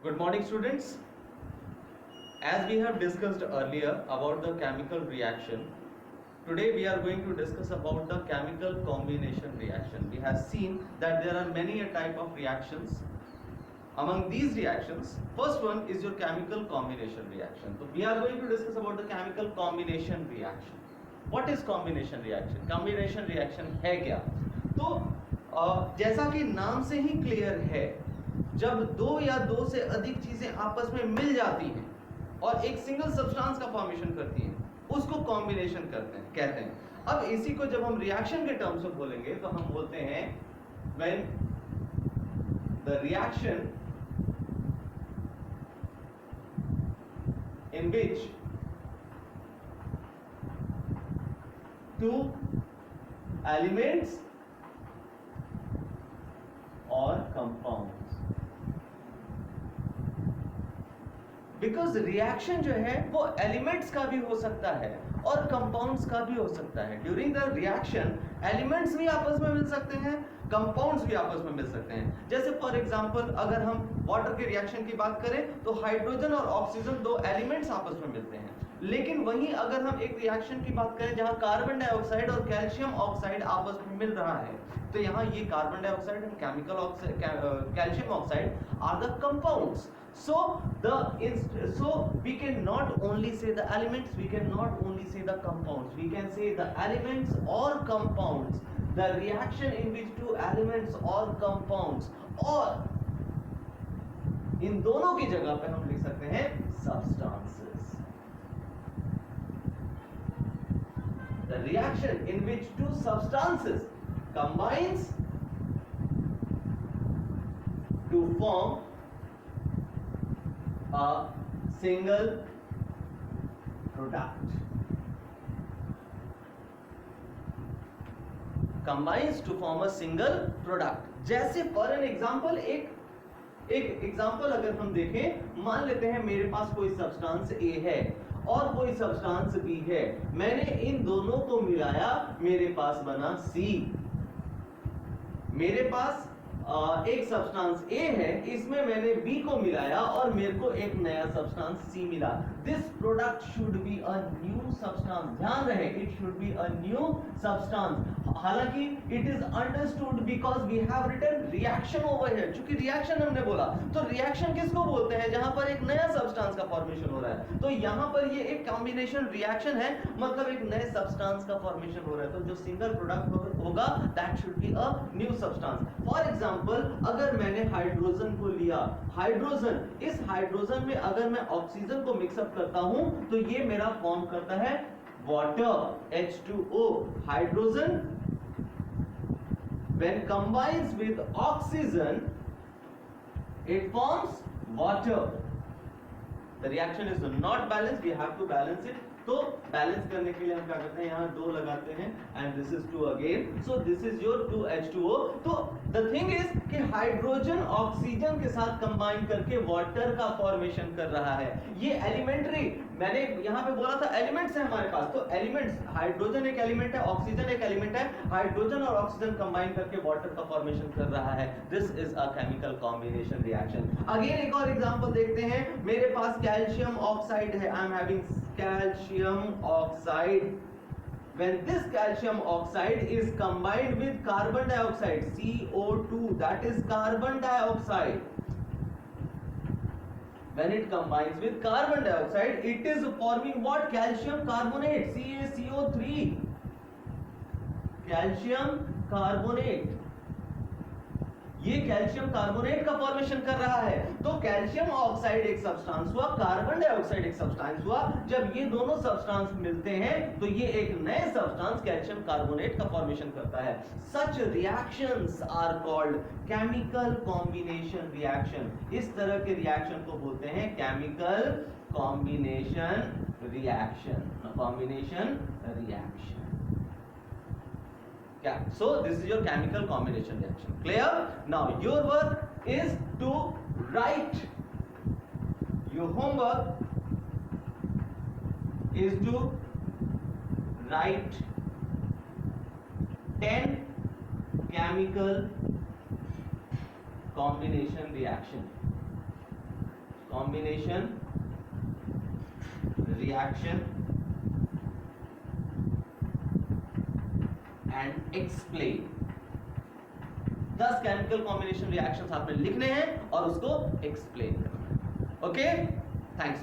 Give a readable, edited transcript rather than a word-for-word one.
Good morning, students. As we have discussed earlier about the chemical reaction, today we are going to discuss about the chemical combination reaction. We have seen that there are many a type of reactions. Among these reactions, first one is your chemical combination reaction. So we are going to discuss about the chemical combination reaction. What is combination reaction? Combination reaction है क्या? तो जैसा कि नाम से ही clear है, जब दो या दो से अधिक चीजें आपस में मिल जाती हैं और एक सिंगल सब्सटेंस का फॉर्मेशन करती हैं, उसको कॉम्बिनेशन कहते हैं। अब इसी को जब हम रिएक्शन के टर्म्स में बोलेंगे तो हम बोलते हैं when the reaction in which two elements or compounds, because reaction जो है वो एलिमेंट्स का भी हो सकता है और कंपाउंड्स का भी हो सकता है। ड्यूरिंग द रिएक्शन एलिमेंट्स भी आपस में मिल सकते हैं, कंपाउंड्स भी आपस में मिल सकते हैं। जैसे फॉर एग्जांपल अगर हम वाटर के रिएक्शन की बात करें तो हाइड्रोजन और ऑक्सीजन दो एलिमेंट्स आपस में मिलते हैं। लेकिन वहीं अगर हम एक रिएक्शन की बात करें जहां कार्बन डाइऑक्साइड और कैल्शियम ऑक्साइड आपस में मिल रहा है, तो यहाँ ये carbon dioxide and chemical oxide calcium oxide are the compounds. So we can not only say the elements, we can not only say the compounds, we can say the elements or compounds, the reaction in which two elements or compounds, और इन दोनों की जगह पे हम लिख सकते हैं substances. The reaction in which two substances combines to form a single product, combines to form a single product. जैसे फॉर एन एग्जाम्पल एक एग्जाम्पल अगर हम देखें, मान लेते हैं मेरे पास कोई सब्सटेंस A है और कोई सब्सटेंस B है, मैंने इन दोनों को मिलाया, मेरे पास बना C। मेरे पास एक सब्सटेंस A है, इसमें मैंने B को मिलाया और मेरे को एक नया सब्सटेंस C मिला। This product should be a new substance. ध्यान रहे, it should be a new substance. हालांकि it is understood because we have written reaction over here. चूंकि रिएक्शन हमने बोला, तो रिएक्शन किसको बोलते हैं? जहां पर एक नया सब्सटेंस का फॉर्मेशन हो रहा है। तो यहां पर ये एक कॉम्बिनेशन रिएक्शन है, मतलब एक नए सब्सटेंस का फॉर्मेशन हो रहा है। तो जो सिंगल प्रोडक्ट होगा that should be a new substance. For example अगर मैंने हाइड्रोजन को लिया, हाइड्रोजन, इस हाइड्रोजन में अगर मैं ऑक्सीजन को मिक्सअप करता हूं तो ये मेरा फॉर्म करता है water, H2O। Hydrogen when combines with oxygen it forms water. The reaction is not balanced, we have to balance it. तो बैलेंस करने के लिए हम क्या करते हैं, यहाँ 2 लगाते हैं and this is 2 again, so this is your 2H2O। तो द थिंग इज कि हाइड्रोजन ऑक्सीजन के साथ कंबाइन करके वाटर का फॉर्मेशन कर रहा है। ये एलिमेंट्री, मैंने यहाँ पे बोला था एलिमेंट्स है हमारे पास, तो एलिमेंट्स, हाइड्रोजन एक एलिमेंट है, ऑक्सीजन एक एलिमेंट है, हाइड्रोजन और ऑक्सीजन कंबाइन करके वाटर का फॉर्मेशन कर रहा है। This is a chemical combination reaction. Again एक और एग्जांपल देखते हैं, मेरे पास कैल्शियम ऑक्साइड है, I am having calcium oxide. When this calcium oxide is combined with carbon dioxide, CO2, that is carbon dioxide. When it combines with carbon dioxide, it is forming what? Calcium carbonate, CaCO3. Calcium carbonate. ये calcium carbonate का formation कर रहा है। तो calcium oxide एक substance हुआ, carbon dioxide एक substance हुआ। जब ये दोनों सब्सटेंस मिलते हैं तो ये एक नए सब्सटेंस कैल्शियम कार्बोनेट का फॉर्मेशन करता है। Such reactions are called chemical combination reaction. इस तरह के रिएक्शन को बोलते हैं chemical combination reaction. Combination reaction. So this is your chemical combination reaction. Clear? Now your work is to write. Your homework is to write 10 chemical combination reaction. Combination reaction and explain. 10 chemical combination reactions आपने लिखने हैं और उसको explain करना है। Okay, thanks.